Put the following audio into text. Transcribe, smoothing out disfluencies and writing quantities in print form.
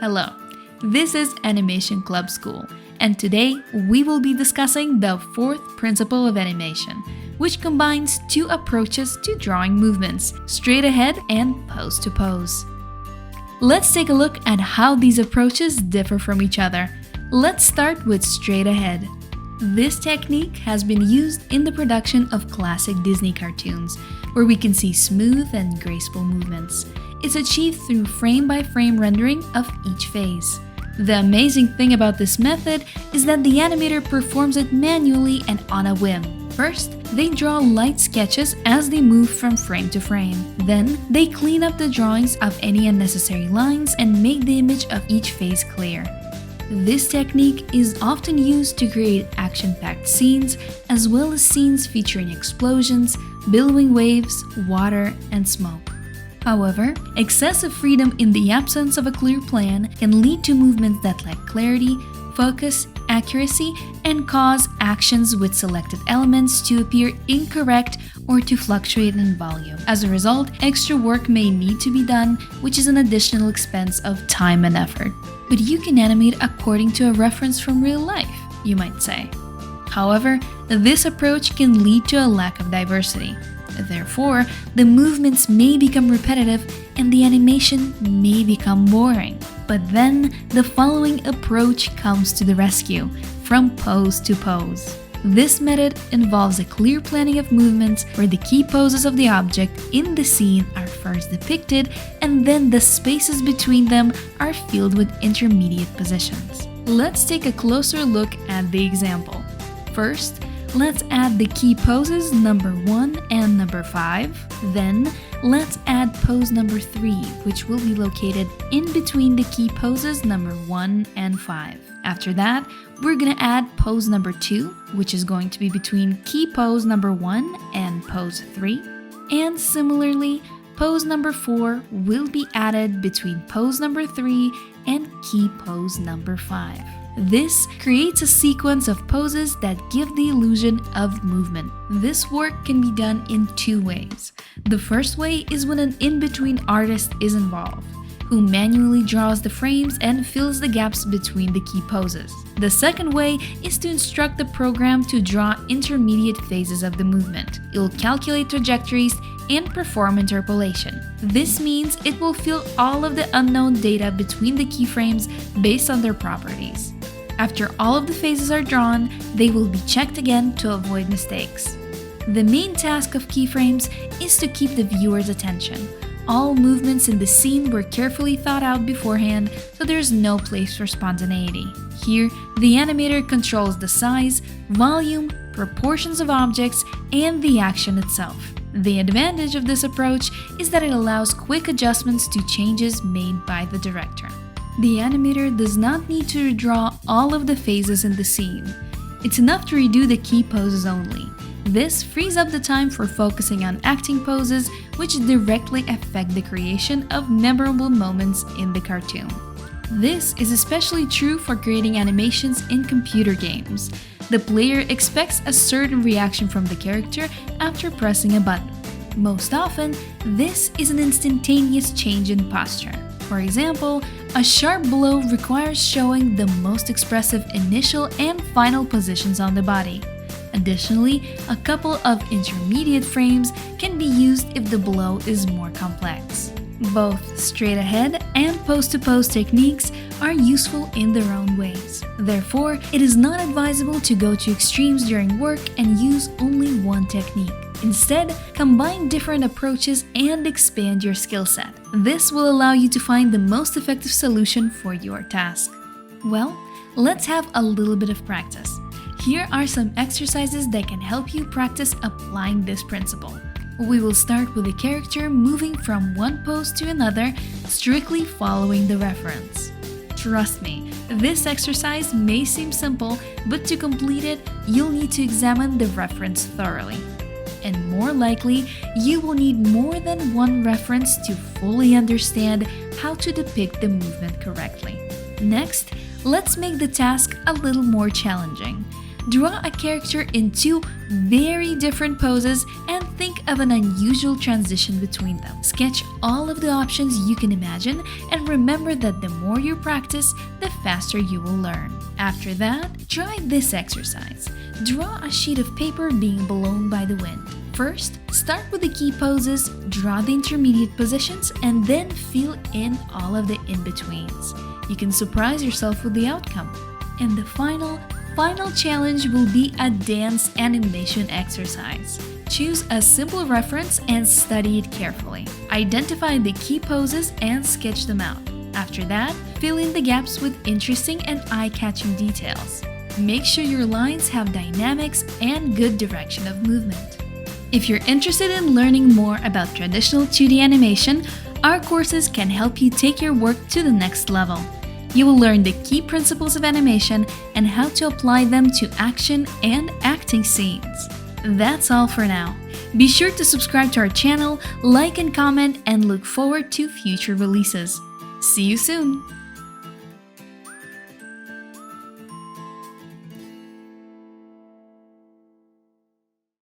Hello, this is Animation Club School, and today we will be discussing the fourth principle of animation, which combines two approaches to drawing movements, straight ahead and pose to pose. Let's take a look at how these approaches differ from each other. Let's start with straight ahead. This technique has been used in the production of classic Disney cartoons, where we can see smooth and graceful movements. It's achieved through frame-by-frame rendering of each phase. The amazing thing about this method is that the animator performs it manually and on a whim. First, they draw light sketches as they move from frame to frame. Then, they clean up the drawings of any unnecessary lines and make the image of each phase clear. This technique is often used to create action-packed scenes, as well as scenes featuring explosions, billowing waves, water, and smoke. However, excessive freedom in the absence of a clear plan can lead to movements that lack clarity, focus, accuracy, and cause actions with selected elements to appear incorrect or to fluctuate in volume. As a result, extra work may need to be done, which is an additional expense of time and effort. But you can animate according to a reference from real life, you might say. However, this approach can lead to a lack of diversity. Therefore, the movements may become repetitive and the animation may become boring. But then, the following approach comes to the rescue, from pose to pose. This method involves a clear planning of movements where the key poses of the object in the scene are first depicted and then the spaces between them are filled with intermediate positions. Let's take a closer look at the example. First, let's add the key poses number 1 and number 5. Then, let's add pose number 3, which will be located in between the key poses number 1 and 5. After that, we're gonna add pose number 2, which is going to be between key pose number 1 and pose 3. And similarly, pose number 4 will be added between pose number 3 and key pose number 5. This creates a sequence of poses that give the illusion of movement. This work can be done in two ways. The first way is when an in-between artist is involved, who manually draws the frames and fills the gaps between the key poses. The second way is to instruct the program to draw intermediate phases of the movement. It will calculate trajectories and perform interpolation. This means it will fill all of the unknown data between the keyframes based on their properties. After all of the phases are drawn, they will be checked again to avoid mistakes. The main task of keyframes is to keep the viewer's attention. All movements in the scene were carefully thought out beforehand, so there's no place for spontaneity. Here, the animator controls the size, volume, proportions of objects, and the action itself. The advantage of this approach is that it allows quick adjustments to changes made by the director. The animator does not need to redraw all of the phases in the scene. It's enough to redo the key poses only. This frees up the time for focusing on acting poses, which directly affect the creation of memorable moments in the cartoon. This is especially true for creating animations in computer games. The player expects a certain reaction from the character after pressing a button. Most often, this is an instantaneous change in posture. For example, a sharp blow requires showing the most expressive initial and final positions on the body. Additionally, a couple of intermediate frames can be used if the blow is more complex. Both straight ahead and pose-to-pose techniques are useful in their own ways. Therefore, it is not advisable to go to extremes during work and use only one technique. Instead, combine different approaches and expand your skill set. This will allow you to find the most effective solution for your task. Well, let's have a little bit of practice. Here are some exercises that can help you practice applying this principle. We will start with the character moving from one pose to another, strictly following the reference. Trust me, this exercise may seem simple, but to complete it, you'll need to examine the reference thoroughly. And more likely, you will need more than one reference to fully understand how to depict the movement correctly. Next, let's make the task a little more challenging. Draw a character in two very different poses and think of an unusual transition between them. Sketch all of the options you can imagine and remember that the more you practice, the faster you will learn. After that, try this exercise. Draw a sheet of paper being blown by the wind. First, start with the key poses, draw the intermediate positions, and then fill in all of the in-betweens. You can surprise yourself with the outcome. And the final challenge will be a dance animation exercise. Choose a simple reference and study it carefully. Identify the key poses and sketch them out. After that, fill in the gaps with interesting and eye-catching details. Make sure your lines have dynamics and good direction of movement. If you're interested in learning more about traditional 2D animation, our courses can help you take your work to the next level. You will learn the key principles of animation and how to apply them to action and acting scenes. That's all for now. Be sure to subscribe to our channel, like and comment, and look forward to future releases. See you soon!